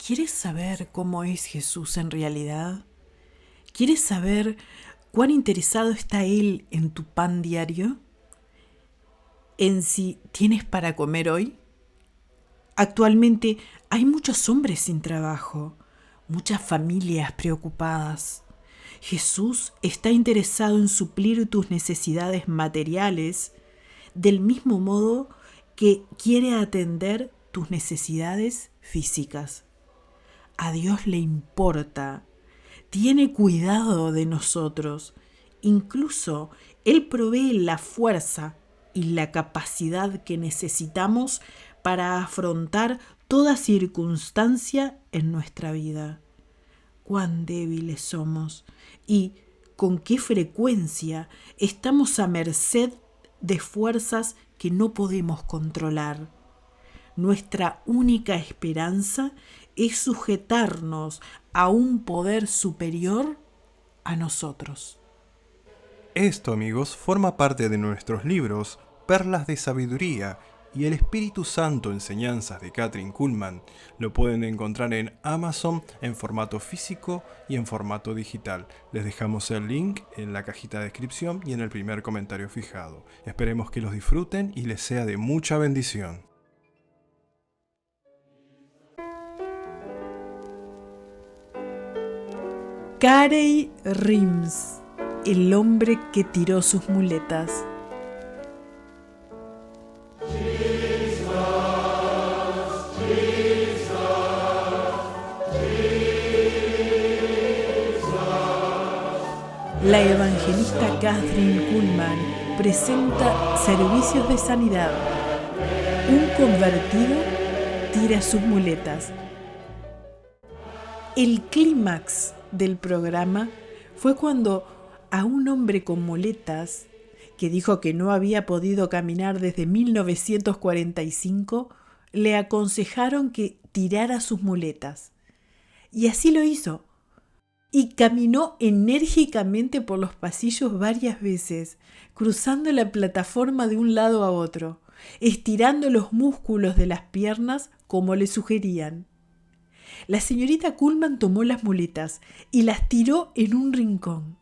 ¿Quieres saber cómo es Jesús en realidad? ¿Quieres saber cuán interesado está Él en tu pan diario? ¿En si tienes para comer hoy? Actualmente hay muchos hombres sin trabajo, muchas familias preocupadas. Jesús está interesado en suplir tus necesidades materiales del mismo modo que quiere atender tus necesidades físicas. A Dios le importa, tiene cuidado de nosotros. Incluso Él provee la fuerza y la capacidad que necesitamos para afrontar toda circunstancia en nuestra vida. Cuán débiles somos y con qué frecuencia estamos a merced de fuerzas que no podemos controlar. Nuestra única esperanza es sujetarnos a un poder superior a nosotros. Esto, amigos, forma parte de nuestros libros Perlas de Sabiduría y El Espíritu Santo, enseñanzas de Kathryn Kuhlman. Lo pueden encontrar en Amazon en formato físico y en formato digital. Les dejamos el link en la cajita de descripción y en el primer comentario fijado. Esperemos que los disfruten y les sea de mucha bendición. Carey Rims, el hombre que tiró sus muletas. La evangelista Kathryn Kuhlman presenta servicios de sanidad. Un convertido tira sus muletas. El clímax del programa fue cuando a un hombre con muletas, que dijo que no había podido caminar desde 1945, le aconsejaron que tirara sus muletas. Y así lo hizo. Y caminó enérgicamente por los pasillos varias veces, cruzando la plataforma de un lado a otro, estirando los músculos de las piernas como le sugerían. La señorita Kuhlman tomó las muletas y las tiró en un rincón.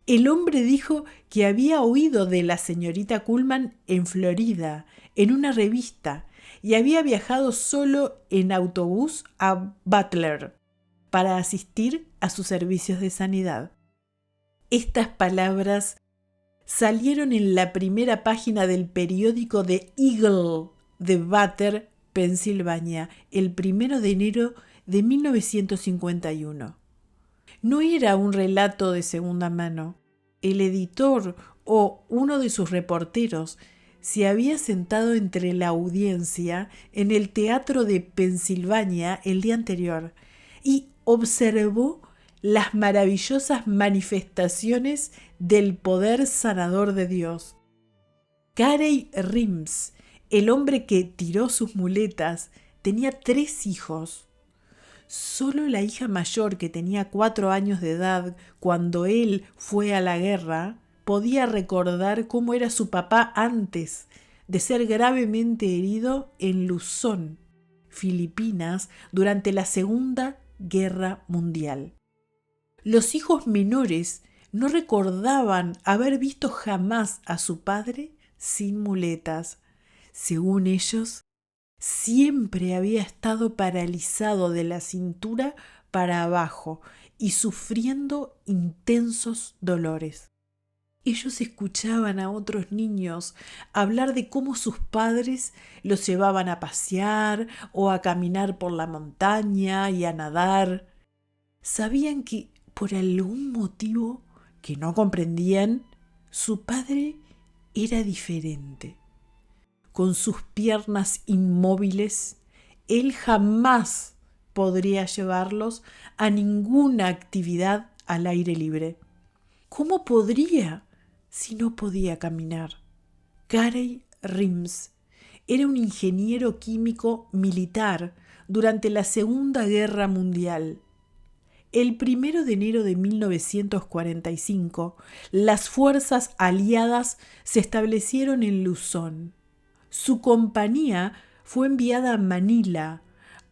El hombre dijo que había oído de la señorita Kuhlman en Florida, en una revista, y había viajado solo en autobús a Butler para asistir a sus servicios de sanidad. Estas palabras salieron en la primera página del periódico The Eagle de Butler, Pensilvania, el 1 de enero de 1951. No era un relato de segunda mano. El editor o uno de sus reporteros se había sentado entre la audiencia en el teatro de Pensilvania el día anterior y observó las maravillosas manifestaciones del poder sanador de Dios. Carey Rims, el hombre que tiró sus muletas, tenía 3 hijos. Solo la hija mayor, que tenía 4 años de edad cuando él fue a la guerra, podía recordar cómo era su papá antes de ser gravemente herido en Luzón, Filipinas, durante la Segunda Guerra Mundial. Los hijos menores no recordaban haber visto jamás a su padre sin muletas. Según ellos, siempre había estado paralizado de la cintura para abajo y sufriendo intensos dolores. Ellos escuchaban a otros niños hablar de cómo sus padres los llevaban a pasear o a caminar por la montaña y a nadar. Sabían que, por algún motivo que no comprendían, su padre era diferente. Con sus piernas inmóviles, él jamás podría llevarlos a ninguna actividad al aire libre. ¿Cómo podría si no podía caminar? Carey Rims era un ingeniero químico militar durante la Segunda Guerra Mundial. El 1 de enero de 1945, las fuerzas aliadas se establecieron en Luzón. Su compañía fue enviada a Manila,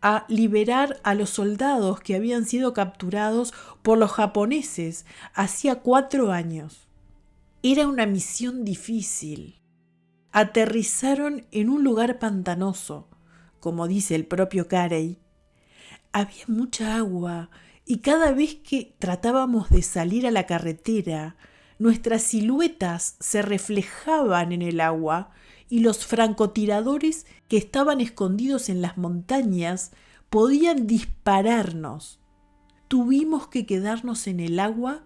a liberar a los soldados que habían sido capturados por los japoneses hacía 4 años. Era una misión difícil. Aterrizaron en un lugar pantanoso, como dice el propio Carey. Había mucha agua y cada vez que tratábamos de salir a la carretera, nuestras siluetas se reflejaban en el agua y los francotiradores que estaban escondidos en las montañas podían dispararnos. Tuvimos que quedarnos en el agua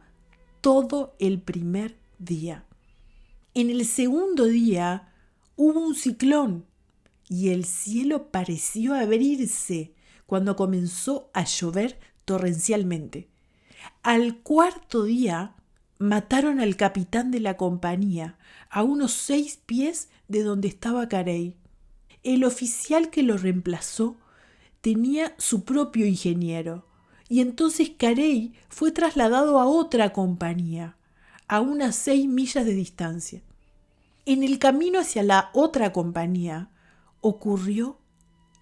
todo el primer día. En el segundo día hubo un ciclón y el cielo pareció abrirse cuando comenzó a llover torrencialmente. Al cuarto día mataron al capitán de la compañía a unos 6 pies de donde estaba Carey. El oficial que lo reemplazó tenía su propio ingeniero y entonces Carey fue trasladado a otra compañía, a unas 6 millas de distancia. En el camino hacia la otra compañía ocurrió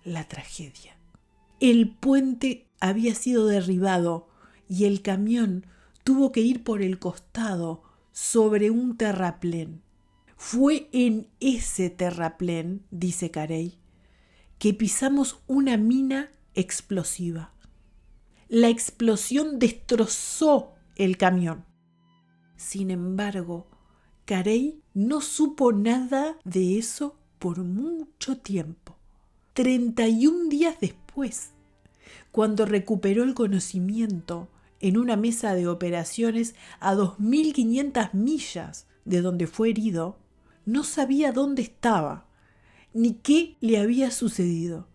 la tragedia. El puente había sido derribado y el camión tuvo que ir por el costado sobre un terraplén. Fue en ese terraplén, dice Carey, que pisamos una mina explosiva. La explosión destrozó el camión. Sin embargo, Carey no supo nada de eso por mucho tiempo. 31 días después, cuando recuperó el conocimiento en una mesa de operaciones a 2.500 millas de donde fue herido, no sabía dónde estaba ni qué le había sucedido.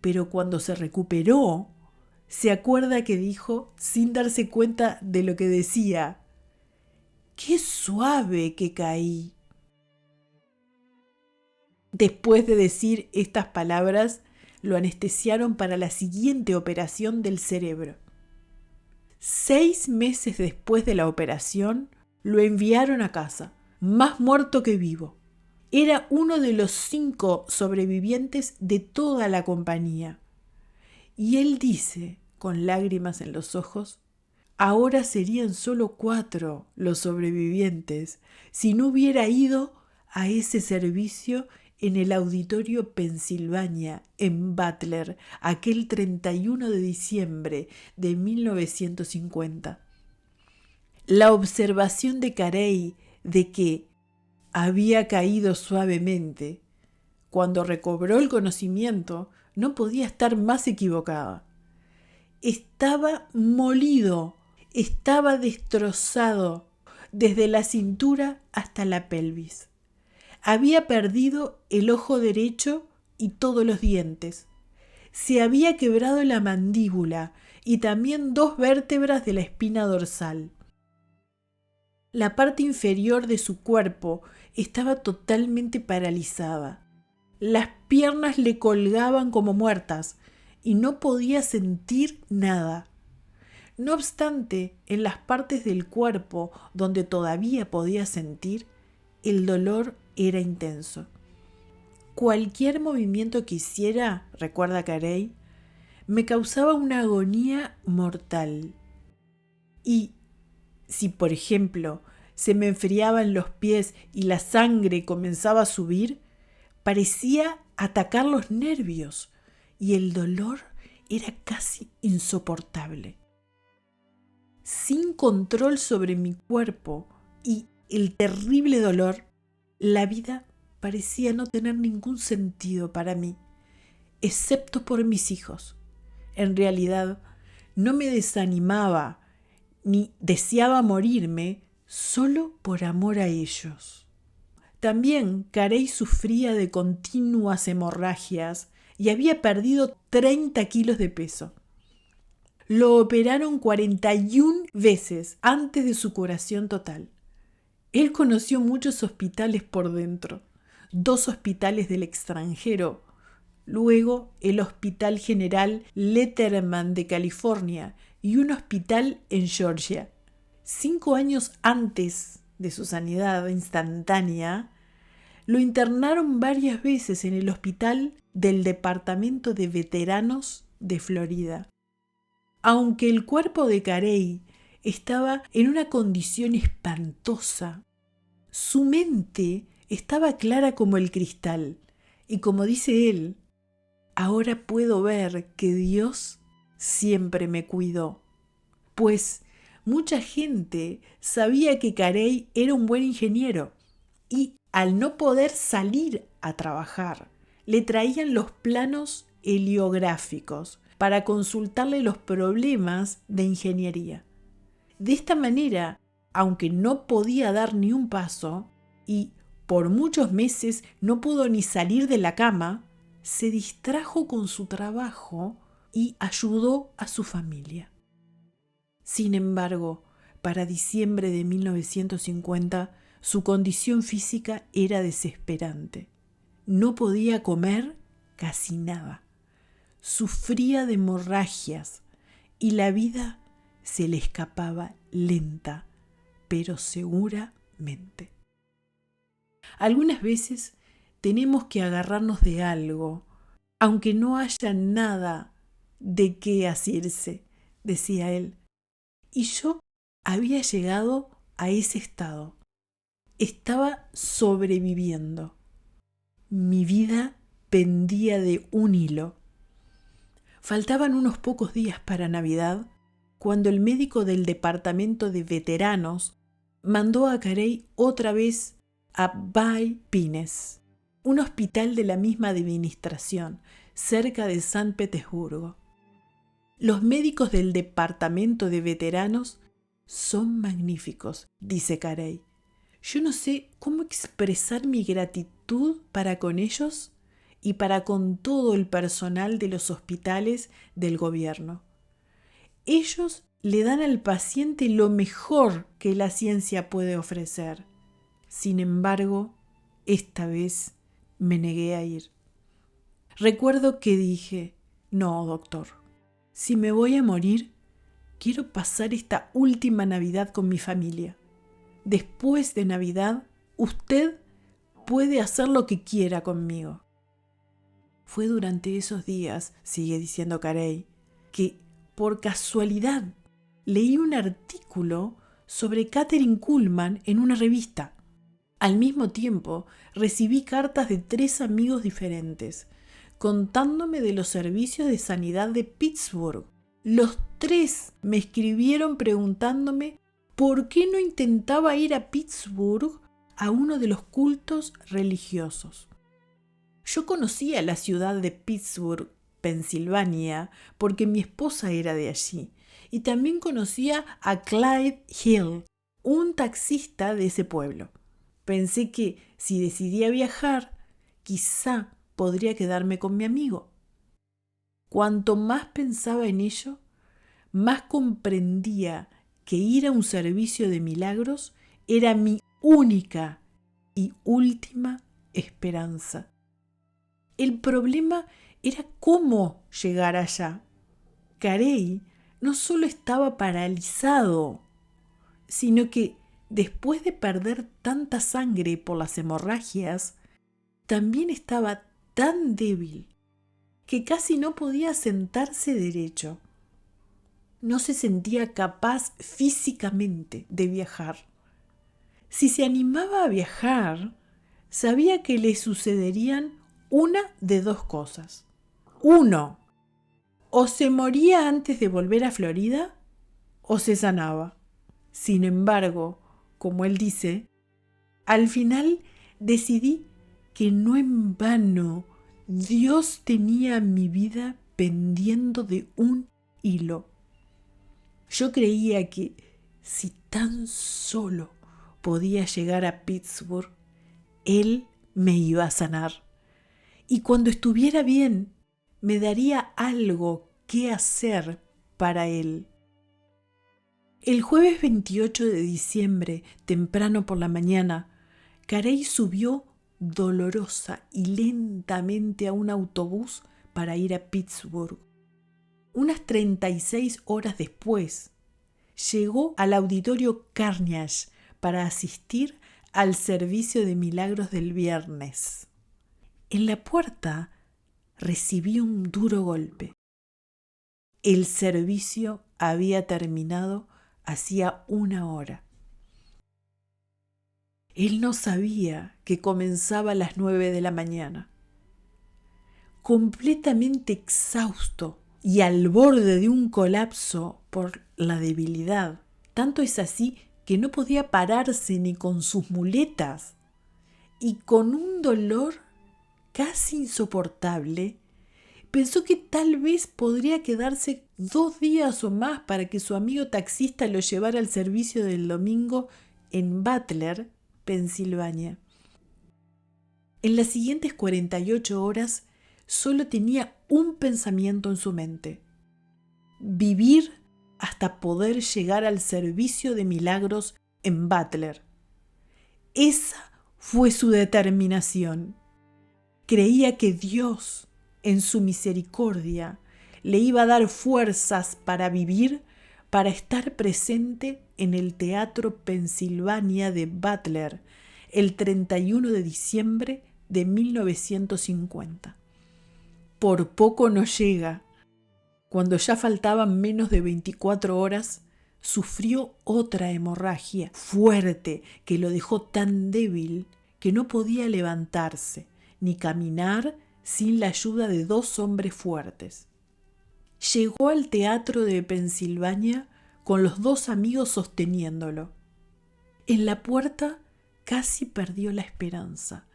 Pero cuando se recuperó, se acuerda que dijo, sin darse cuenta de lo que decía: ¡qué suave que caí! Después de decir estas palabras, lo anestesiaron para la siguiente operación del cerebro. 6 meses después de la operación, lo enviaron a casa, más muerto que vivo. Era uno de los 5 sobrevivientes de toda la compañía. Y él dice, con lágrimas en los ojos, ahora serían solo 4 los sobrevivientes si no hubiera ido a ese servicio en el Auditorio Pennsylvania, en Butler, aquel 31 de diciembre de 1950. La observación de Carey de que había caído suavemente cuando recobró el conocimiento no podía estar más equivocada. Estaba molido, estaba destrozado desde la cintura hasta la pelvis. Había perdido el ojo derecho y todos los dientes. Se había quebrado la mandíbula y también 2 vértebras de la espina dorsal. La parte inferior de su cuerpo estaba totalmente paralizada. Las piernas le colgaban como muertas y no podía sentir nada. No obstante, en las partes del cuerpo donde todavía podía sentir, el dolor era intenso. Cualquier movimiento que hiciera, recuerda Carey, me causaba una agonía mortal. Y si, por ejemplo, se me enfriaban los pies y la sangre comenzaba a subir, parecía atacar los nervios y el dolor era casi insoportable. Sin control sobre mi cuerpo y el terrible dolor, la vida parecía no tener ningún sentido para mí, excepto por mis hijos. En realidad, no me desanimaba ni deseaba morirme solo por amor a ellos. También Carey sufría de continuas hemorragias y había perdido 30 kilos de peso. Lo operaron 41 veces antes de su curación total. Él conoció muchos hospitales por dentro, 2 hospitales del extranjero, luego el Hospital General Letterman de California y un hospital en Georgia. 5 años antes de su sanidad instantánea, lo internaron varias veces en el hospital del Departamento de Veteranos de Florida. Aunque el cuerpo de Carey estaba en una condición espantosa, su mente estaba clara como el cristal, y como dice él, ahora puedo ver que Dios siempre me cuidó, pues mucha gente sabía que Carey era un buen ingeniero y al no poder salir a trabajar, le traían los planos heliográficos para consultarle los problemas de ingeniería. De esta manera, aunque no podía dar ni un paso y por muchos meses no pudo ni salir de la cama, se distrajo con su trabajo y ayudó a su familia. Sin embargo, para diciembre de 1950, su condición física era desesperante. No podía comer casi nada. Sufría de hemorragias y la vida se le escapaba lenta, pero seguramente. Algunas veces tenemos que agarrarnos de algo, aunque no haya nada de qué asirse, decía él. Y yo había llegado a ese estado. Estaba sobreviviendo. Mi vida pendía de un hilo. Faltaban unos pocos días para Navidad cuando el médico del departamento de veteranos mandó a Carey otra vez a Bay Pines, un hospital de la misma administración, cerca de San Petersburgo. Los médicos del departamento de veteranos son magníficos, dice Carey. Yo no sé cómo expresar mi gratitud para con ellos y para con todo el personal de los hospitales del gobierno. Ellos le dan al paciente lo mejor que la ciencia puede ofrecer. Sin embargo, esta vez me negué a ir. Recuerdo que dije, no, doctor, si me voy a morir, quiero pasar esta última Navidad con mi familia. Después de Navidad, usted puede hacer lo que quiera conmigo. Fue durante esos días, sigue diciendo Carey, que por casualidad leí un artículo sobre Kathryn Kuhlman en una revista. Al mismo tiempo, recibí cartas de 3 amigos diferentes, contándome de los servicios de sanidad de Pittsburgh. Los 3 me escribieron preguntándome por qué no intentaba ir a Pittsburgh a uno de los cultos religiosos. Yo conocía la ciudad de Pittsburgh, Pensilvania, porque mi esposa era de allí, y también conocía a Clyde Hill, un taxista de ese pueblo. Pensé que si decidía viajar, quizá podría quedarme con mi amigo. Cuanto más pensaba en ello, más comprendía que ir a un servicio de milagros era mi única y última esperanza. El problema era cómo llegar allá. Carey no solo estaba paralizado, sino que después de perder tanta sangre por las hemorragias, también estaba tan débil que casi no podía sentarse derecho. No se sentía capaz físicamente de viajar. Si se animaba a viajar, sabía que le sucederían una de 2 cosas. 1, o se moría antes de volver a Florida, o se sanaba. Sin embargo, como él dice, al final decidí que no en vano Dios tenía mi vida pendiendo de un hilo. Yo creía que si tan solo podía llegar a Pittsburgh, Él me iba a sanar. Y cuando estuviera bien, me daría algo que hacer para Él. El jueves 28 de diciembre, temprano por la mañana, Carey subió dolorosa y lentamente a un autobús para ir a Pittsburgh. Unas 36 horas después, llegó al auditorio Carnegie para asistir al servicio de milagros del viernes. En la puerta recibí un duro golpe. El servicio había terminado hacía 1 hora. Él no sabía que comenzaba a las 9 de la mañana. Completamente exhausto y al borde de un colapso por la debilidad. Tanto es así que no podía pararse ni con sus muletas. Y con un dolor casi insoportable, pensó que tal vez podría quedarse 2 días o más para que su amigo taxista lo llevara al servicio del domingo en Butler, Pensilvania. En las siguientes 48 horas solo tenía un pensamiento en su mente: vivir hasta poder llegar al servicio de milagros en Butler. Esa fue su determinación. Creía que Dios, en su misericordia, le iba a dar fuerzas para vivir, para estar presente en el Teatro Pensilvania de Butler el 31 de diciembre de 1950. Por poco no llega. Cuando ya faltaban menos de 24 horas, sufrió otra hemorragia fuerte que lo dejó tan débil que no podía levantarse ni caminar sin la ayuda de 2 hombres fuertes. Llegó al teatro de Pensilvania con los 2 amigos sosteniéndolo. En la puerta casi perdió la esperanza,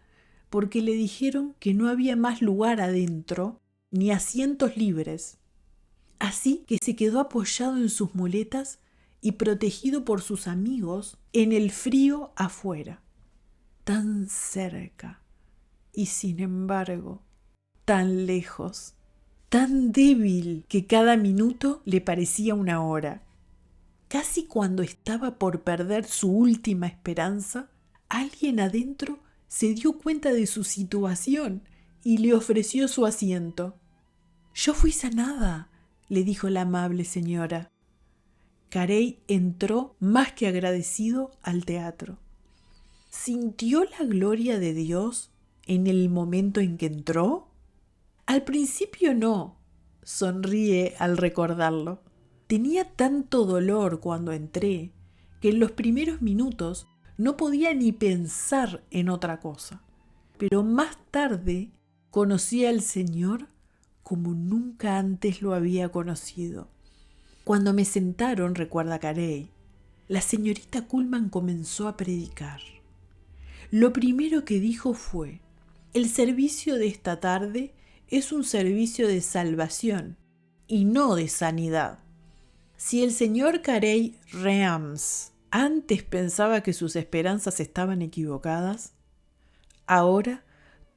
porque le dijeron que no había más lugar adentro ni asientos libres. Así que se quedó apoyado en sus muletas y protegido por sus amigos en el frío afuera. Tan cerca y sin embargo tan lejos, tan débil que cada minuto le parecía 1 hora. Casi cuando estaba por perder su última esperanza, alguien adentro se dio cuenta de su situación y le ofreció su asiento. «Yo fui sanada», le dijo la amable señora. Carey entró más que agradecido al teatro. ¿Sintió la gloria de Dios en el momento en que entró? Al principio no, sonríe al recordarlo. Tenía tanto dolor cuando entré que en los primeros minutos no podía ni pensar en otra cosa. Pero más tarde conocí al Señor como nunca antes lo había conocido. Cuando me sentaron, recuerda Carey, la señorita Kuhlman comenzó a predicar. Lo primero que dijo fue: el servicio de esta tarde es un servicio de salvación y no de sanidad. Si el señor Carey Reams antes pensaba que sus esperanzas estaban equivocadas, ahora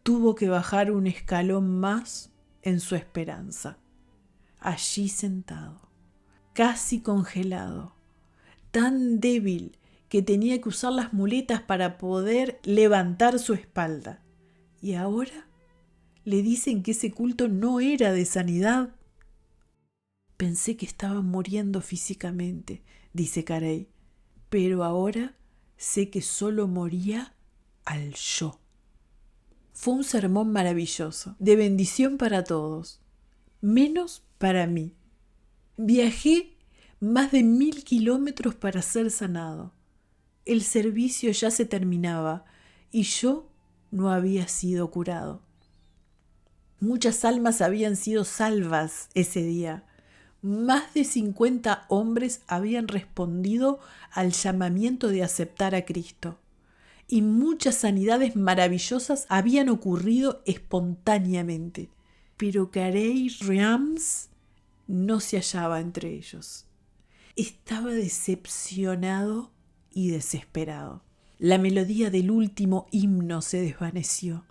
tuvo que bajar un escalón más en su esperanza. Allí sentado, casi congelado, tan débil que tenía que usar las muletas para poder levantar su espalda. Y ahora le dicen que ese culto no era de sanidad. Pensé que estaba muriendo físicamente, dice Carey, pero ahora sé que solo moría al yo. Fue un sermón maravilloso, de bendición para todos, menos para mí. Viajé más de 1000 kilómetros para ser sanado. El servicio ya se terminaba y yo no había sido curado. Muchas almas habían sido salvas ese día. Más de 50 hombres habían respondido al llamamiento de aceptar a Cristo. Y muchas sanidades maravillosas habían ocurrido espontáneamente. Pero Carey Reams no se hallaba entre ellos. Estaba decepcionado y desesperado. La melodía del último himno se desvaneció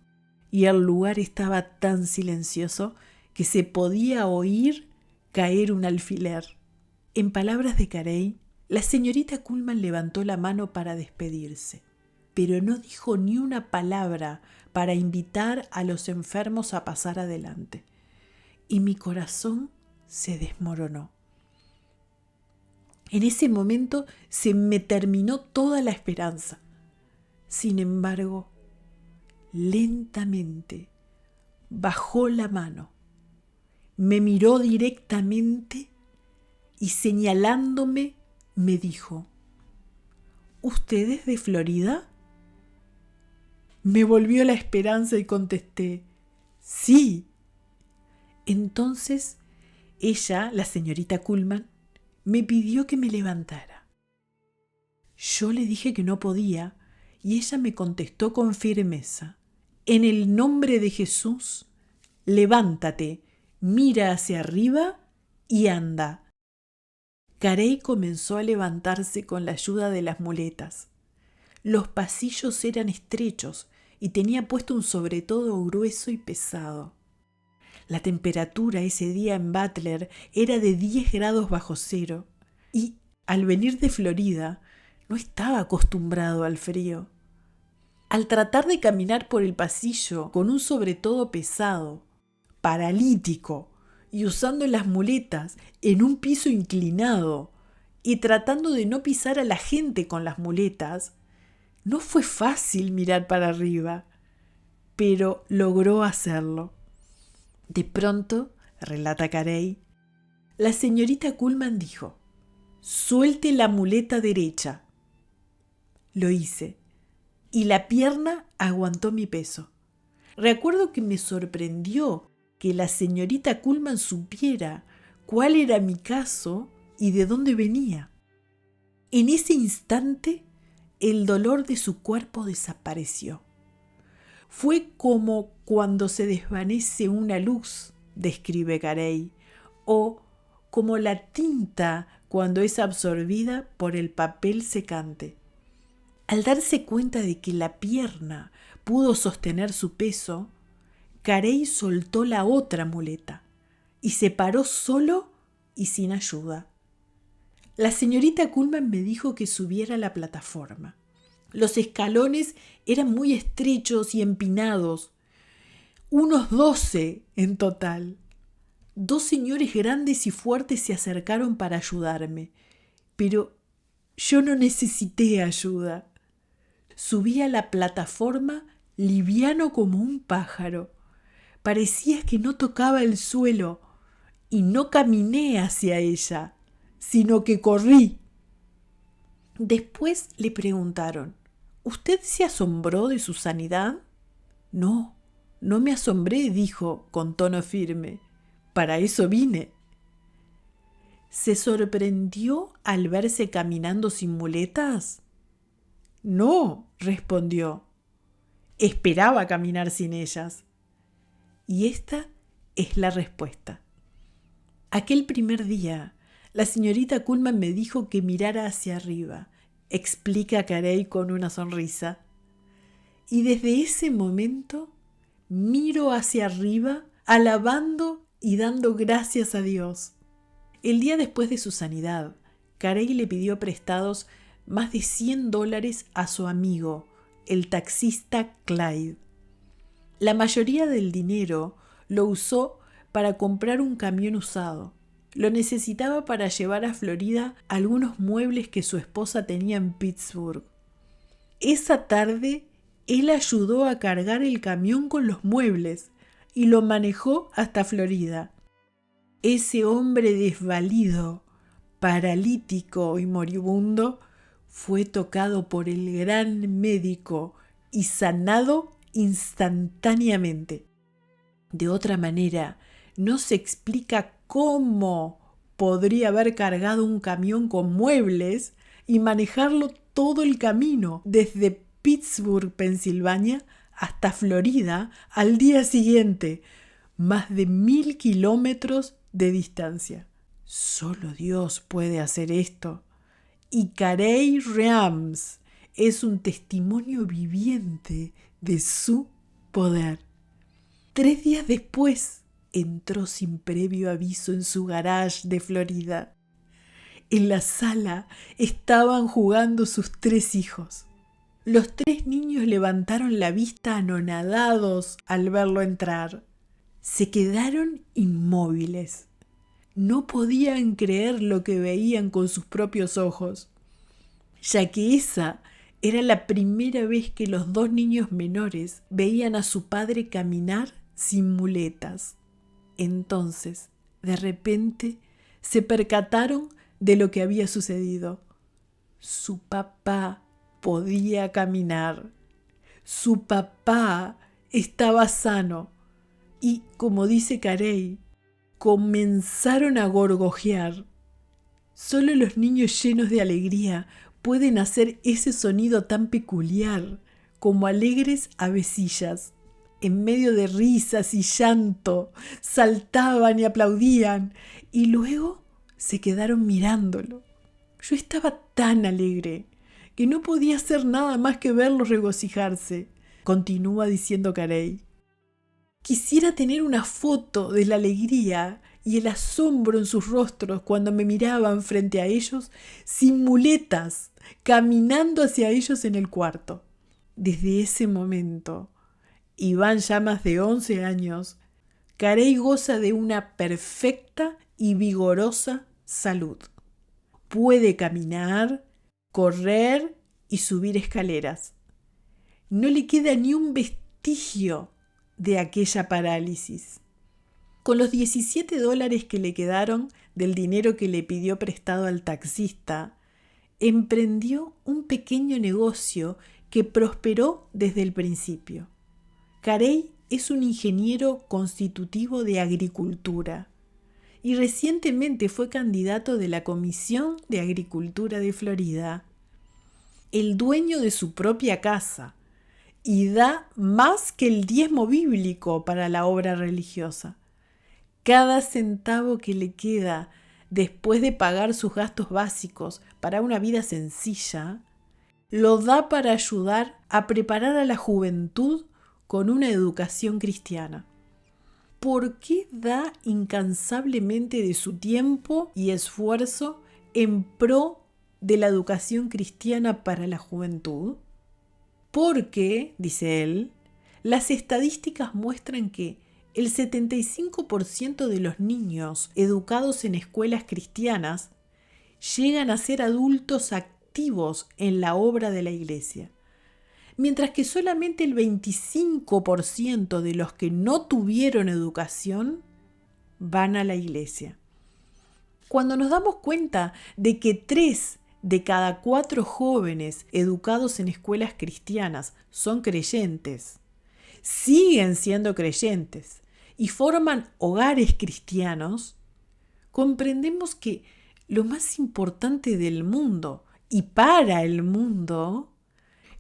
y el lugar estaba tan silencioso que se podía oír caer un alfiler. En palabras de Carey, la señorita Kuhlman levantó la mano para despedirse, pero no dijo ni una palabra para invitar a los enfermos a pasar adelante. Y mi corazón se desmoronó. En ese momento se me terminó toda la esperanza. Sin embargo, lentamente bajó la mano, me miró directamente y señalándome me dijo: ¿Usted es de Florida? Me volvió la esperanza y contesté: sí. Entonces ella, la señorita Kuhlman, me pidió que me levantara. Yo le dije que no podía y ella me contestó con firmeza: en el nombre de Jesús, levántate, mira hacia arriba y anda. Carey comenzó a levantarse con la ayuda de las muletas. Los pasillos eran estrechos y tenía puesto un sobretodo grueso y pesado. La temperatura ese día en Butler era de 10 grados bajo cero y, al venir de Florida, no estaba acostumbrado al frío. Al tratar de caminar por el pasillo con un sobretodo pesado, paralítico y usando las muletas en un piso inclinado y tratando de no pisar a la gente con las muletas, no fue fácil mirar para arriba, pero logró hacerlo. De pronto, relata Carey, la señorita Kuhlman dijo: suelte la muleta derecha. Lo hice, y la pierna aguantó mi peso. Recuerdo que me sorprendió que la señorita Kuhlman supiera cuál era mi caso y de dónde venía. En ese instante, el dolor de su cuerpo desapareció. Fue como cuando se desvanece una luz, describe Carey, o como la tinta cuando es absorbida por el papel secante. Al darse cuenta de que la pierna pudo sostener su peso, Carey soltó la otra muleta y se paró solo y sin ayuda. La señorita Kuhlman me dijo que subiera a la plataforma. Los escalones eran muy estrechos y empinados, unos 12 en total. 2 señores grandes y fuertes se acercaron para ayudarme, pero yo no necesité ayuda. Subí a la plataforma liviano como un pájaro. Parecía que no tocaba el suelo y no caminé hacia ella, sino que corrí. Después le preguntaron: ¿usted se asombró de su sanidad? No, no me asombré, dijo con tono firme. Para eso vine. ¿Se sorprendió al verse caminando sin muletas? No, respondió. Esperaba caminar sin ellas. Y esta es la respuesta. Aquel primer día, la señorita Kuhlman me dijo que mirara hacia arriba, explica Carey con una sonrisa. Y desde ese momento miro hacia arriba, alabando y dando gracias a Dios. El día después de su sanidad, Carey le pidió prestados más de $100 a su amigo, el taxista Clyde. La mayoría del dinero lo usó para comprar un camión usado. Lo necesitaba para llevar a Florida algunos muebles que su esposa tenía en Pittsburgh. Esa tarde, él ayudó a cargar el camión con los muebles y lo manejó hasta Florida. Ese hombre desvalido, paralítico y moribundo fue tocado por el gran médico y sanado instantáneamente. De otra manera, no se explica cómo podría haber cargado un camión con muebles y manejarlo todo el camino desde Pittsburgh, Pensilvania, hasta Florida al día siguiente, más de 1000 kilómetros de distancia. Solo Dios puede hacer esto. Y Carey Reams es un testimonio viviente de su poder. 3 días después, entró sin previo aviso en su garage de Florida. En la sala estaban jugando sus 3 hijos. Los 3 niños levantaron la vista anonadados al verlo entrar. Se quedaron inmóviles. No podían creer lo que veían con sus propios ojos, ya que esa Era la primera vez que los dos niños menores veían a su padre caminar sin muletas. Entonces, de repente, se percataron de lo que había sucedido. Su papá podía caminar. Su papá estaba sano. Y, como dice Carey, comenzaron a gorgojear. Solo los niños llenos de alegría pueden hacer ese sonido tan peculiar, como alegres avecillas. En medio de risas y llanto, saltaban y aplaudían, y luego se quedaron mirándolo. Yo estaba tan alegre que no podía hacer nada más que verlos regocijarse, continúa diciendo Carey. Quisiera tener una foto de la alegría y el asombro en sus rostros cuando me miraban frente a ellos sin muletas, caminando hacia ellos en el cuarto. Desde ese momento, Iván ya más de 11 años, Carey goza de una perfecta y vigorosa salud. Puede caminar, correr y subir escaleras. No le queda ni un vestigio de aquella parálisis. Con los $17 que le quedaron del dinero que le pidió prestado al taxista, emprendió un pequeño negocio que prosperó desde el principio. Carey es un ingeniero constitutivo de agricultura y recientemente fue candidato de la Comisión de Agricultura de Florida. El dueño de su propia casa, y da más que el diezmo bíblico para la obra religiosa. Cada centavo que le queda después de pagar sus gastos básicos para una vida sencilla, lo da para ayudar a preparar a la juventud con una educación cristiana. ¿Por qué da incansablemente de su tiempo y esfuerzo en pro de la educación cristiana para la juventud? Porque, dice él, las estadísticas muestran que el 75% de los niños educados en escuelas cristianas llegan a ser adultos activos en la obra de la iglesia, mientras que solamente el 25% de los que no tuvieron educación van a la iglesia. Cuando nos damos cuenta de que 3 de cada 4 jóvenes educados en escuelas cristianas son creyentes, siguen siendo creyentes y forman hogares cristianos, comprendemos que lo más importante del mundo y para el mundo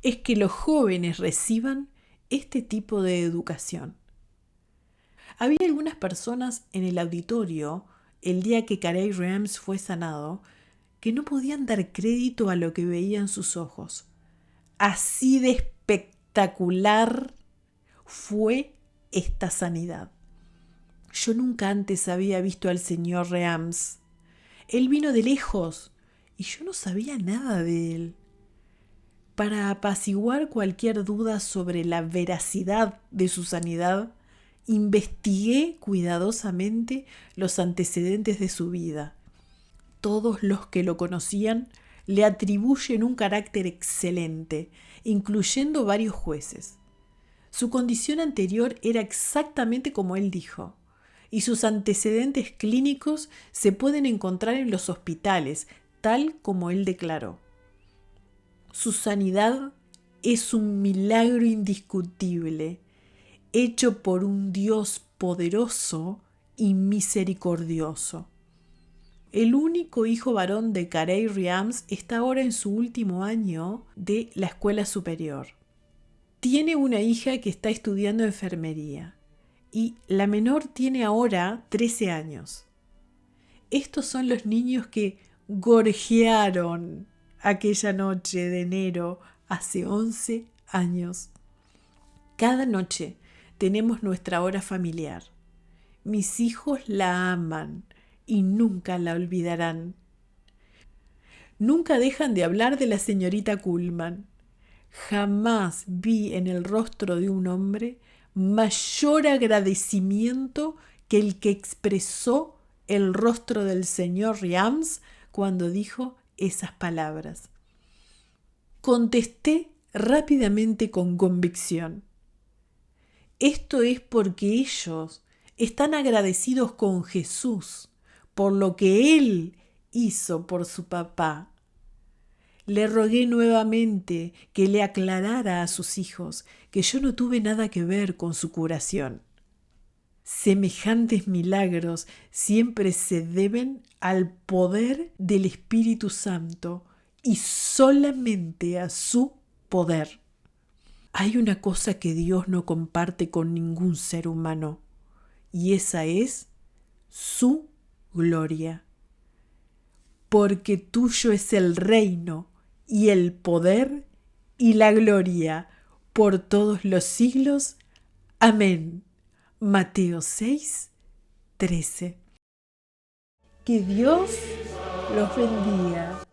es que los jóvenes reciban este tipo de educación. Había algunas personas en el auditorio el día que Carey Rams fue sanado que no podían dar crédito a lo que veían sus ojos. Así de espectacular fue esta sanidad. Yo nunca antes había visto al señor Reams. Él vino de lejos y yo no sabía nada de él. Para apaciguar cualquier duda sobre la veracidad de su sanidad, investigué cuidadosamente los antecedentes de su vida. Todos los que lo conocían le atribuyen un carácter excelente, incluyendo varios jueces. Su condición anterior era exactamente como él dijo, y sus antecedentes clínicos se pueden encontrar en los hospitales, tal como él declaró. Su sanidad es un milagro indiscutible, hecho por un Dios poderoso y misericordioso. El único hijo varón de Carey Rams está ahora en su último año de la escuela superior. Tiene una hija que está estudiando enfermería y la menor tiene ahora 13 años. Estos son los niños que gorjearon aquella noche de enero hace 11 años. Cada noche tenemos nuestra hora familiar. Mis hijos la aman y nunca la olvidarán. Nunca dejan de hablar de la señorita Kuhlman. Jamás vi en el rostro de un hombre mayor agradecimiento que el que expresó el rostro del señor Rams cuando dijo esas palabras. Contesté rápidamente con convicción. Esto es porque ellos están agradecidos con Jesús por lo que Él hizo por su papá. Le rogué nuevamente que le aclarara a sus hijos que yo no tuve nada que ver con su curación. Semejantes milagros siempre se deben al poder del Espíritu Santo y solamente a su poder. Hay una cosa que Dios no comparte con ningún ser humano, y esa es su gloria. Porque tuyo es el reino y el poder y la gloria por todos los siglos. Amén. Mateo 6:13. Que Dios los bendiga.